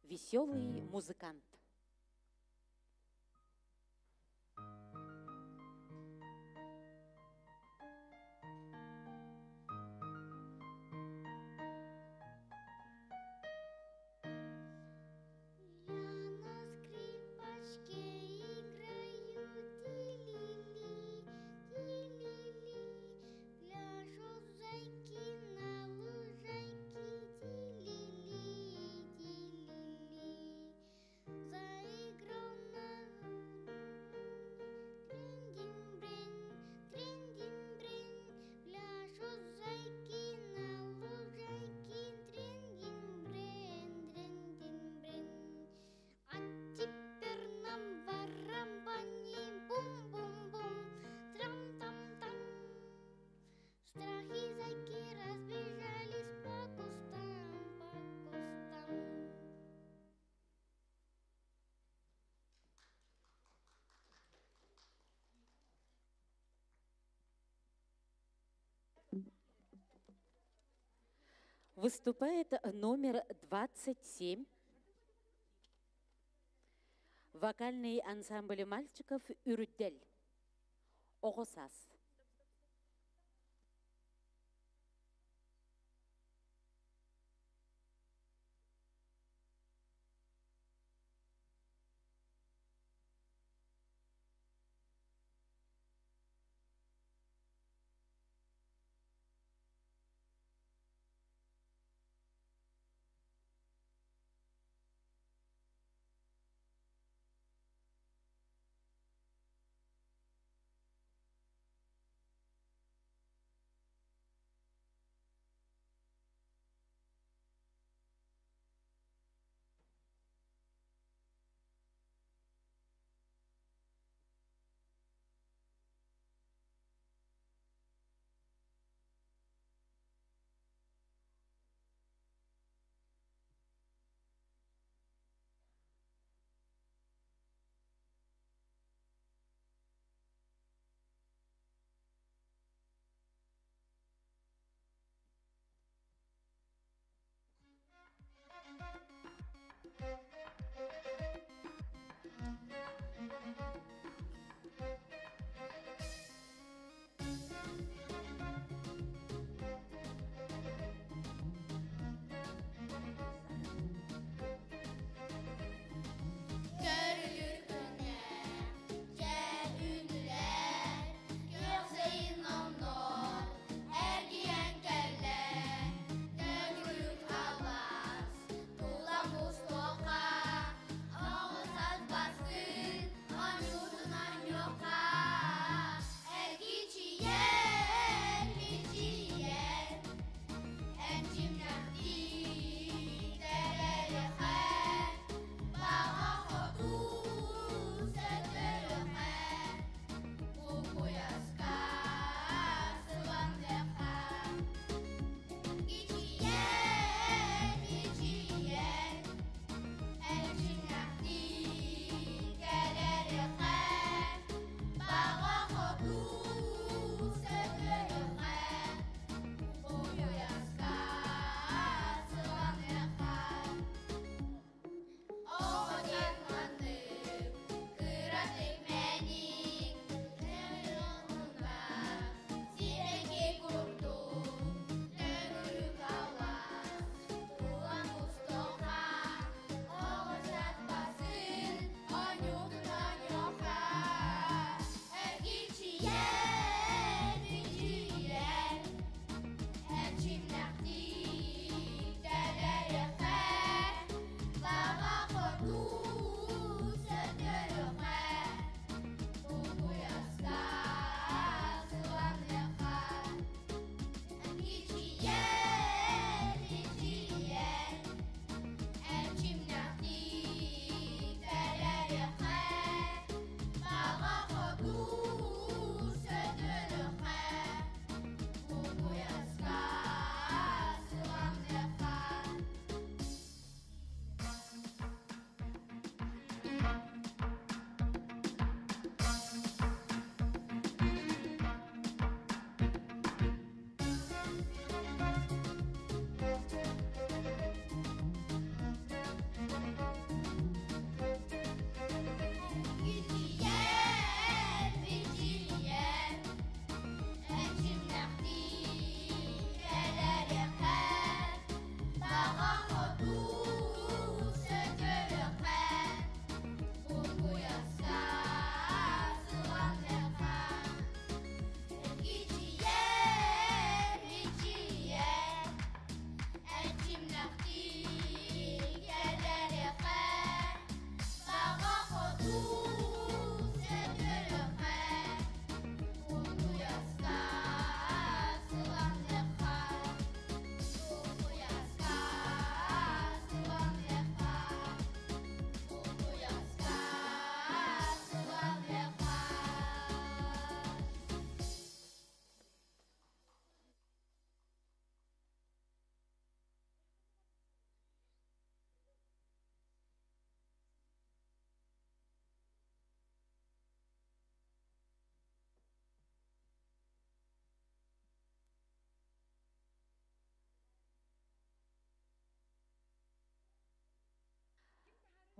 Веселый музыкант. Я на скрипочке играю, ти-ли-ли, ти-ли-ли. Пляшут зайки на лужайке, ти-ли-ли, ти-ли-ли. Заиграл на трин-дин-брин, трин-дин-брин. Пляшут зайки на лужайке, трин-дин-брин, трин-дин-брин. А теперь нам барабани, бум-бум-бум, трам-там-там. Страхи зайки разбежались по кустам, по кустам. Выступает номер 27. Вокальный ансамбль мальчиков «Үрдель». Оғысас.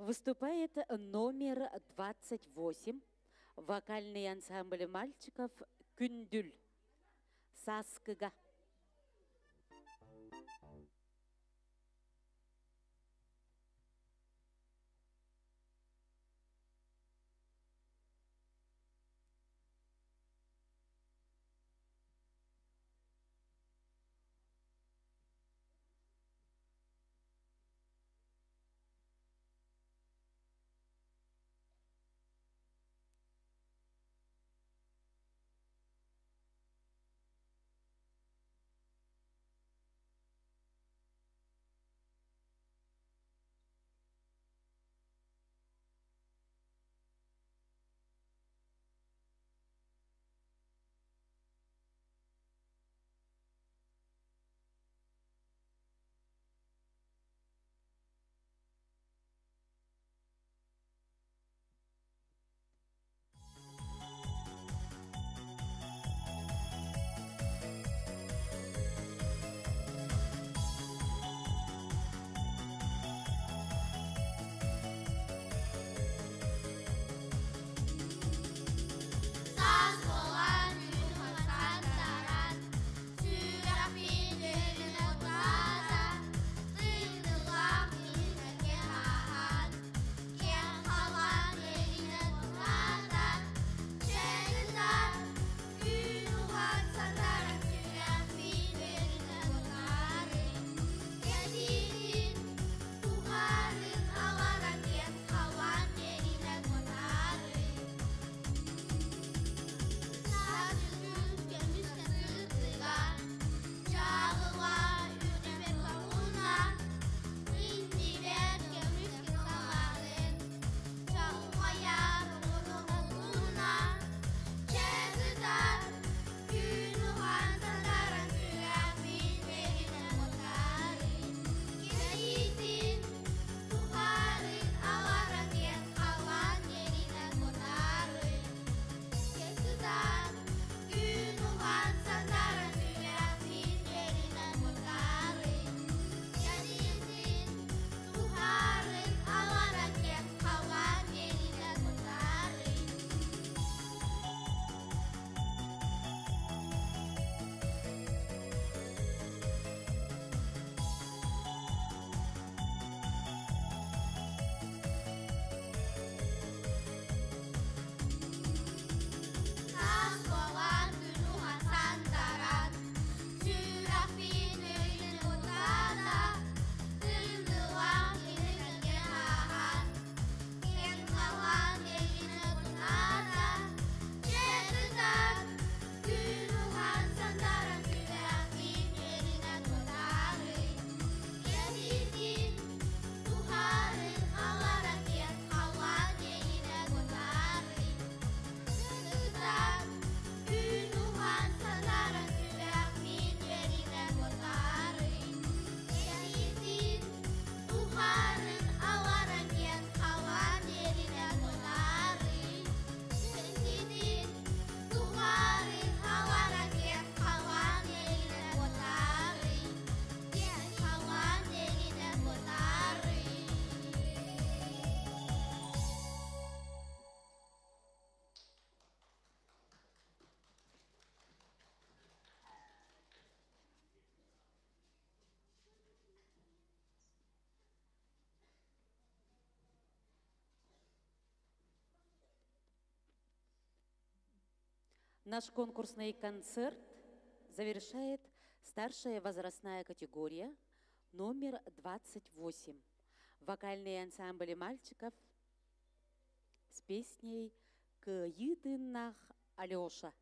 Выступает номер 28, вокальный ансамбль мальчиков «Күндүл», «Саскыга». Наш конкурсный концерт завершает старшая возрастная категория номер 28. Вокальный ансамбль мальчиков с песней «Кыйытыннах Алёша».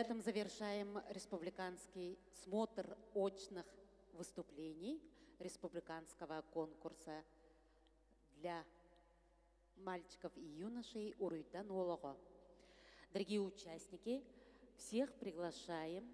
этом завершаем республиканский смотр очных выступлений республиканского конкурса для мальчиков и юношей Уруйтан Олого. Дорогие участники, всех приглашаем